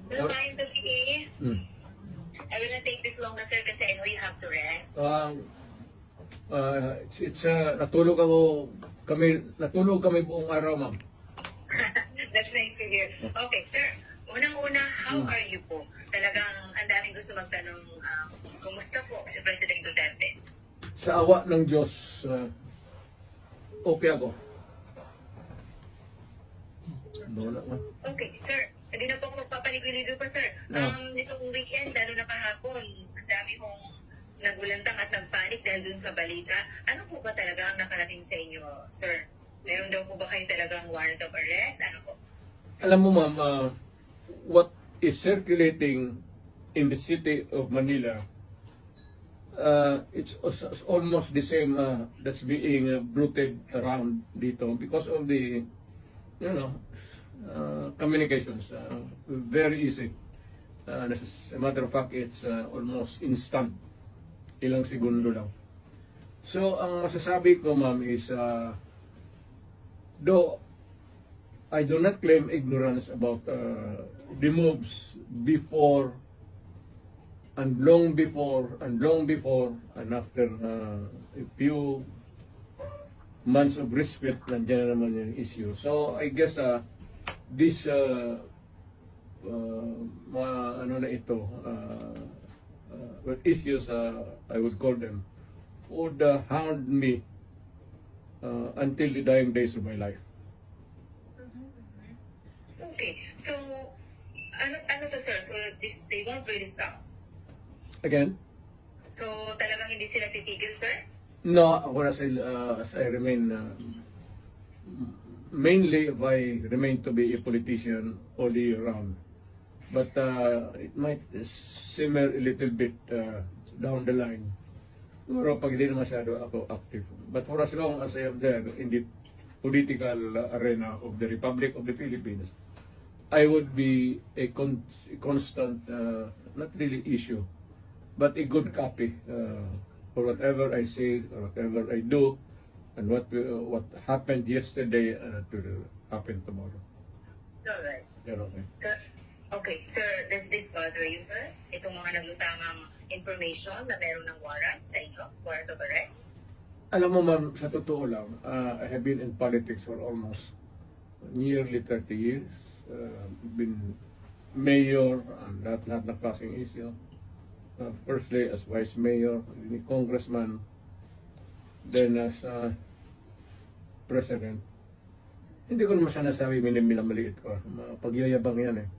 Well, bye the PA. Hmm. I will not take this long na sir kasi I know you have to rest. Natulog kami buong araw, ma'am. That's nice to hear. Okay, sir. Unang-una, how are you po? Talagang ang daming gusto magtanong, kumusta po si President Duterte? Sa awa ng Diyos, okay ako. Wala, ma'am. Okay, sir. Hindi na po ako magpapaligoy-ligoy pa, sir. Nitong weekend, lalo na kahapon, ang dami hong nagulantang at nagpanik dahil dun sa balita. Ano po ba talaga ang nakarating sa inyo, sir? Meron daw po ba kayo talagang warrant of arrest? Ano po? Alam mo, ma'am, what is circulating in the city of Manila, it's almost the same that's being bruited around dito because of the, communications. Very easy. As a matter of fact, it's almost instant. Ilang segundo lang. So, ang masasabi ko, ma'am, is though I do not claim ignorance about the moves before and long before and after a few months of respite, nandiyan na naman yung issue. So I guess this issues, I would call them, would hound me until the dying days of my life. Okay. So, ano to, sir? So, they won't really stop. Again? So, talagang hindi sila titigil, sir? No, ako as I remain, mainly if I remain to be a politician all year round. But it might simmer a little bit down the line. Siguro pag hindi na masyado ako active. But for as long as I am there in the political arena of the Republic of the Philippines, I would be a constant, not really issue, but a good copy for whatever I say or whatever I do, and what happened yesterday to happen tomorrow. Alright. Pero okay. Sir, okay, sir, does this bother you, sir? Itong mga naglutamang information na meron ng warrant sa inyo, warrant of arrest? Alam mo, ma'am, sa totoo lang, I have been in politics for almost nearly 30 years. Been mayor and lahat ng klaseng issue. Firstly as vice mayor, congressman, then as president. Hindi ko naman siya nasabi minamaliit ko. Pagyayabang yan eh.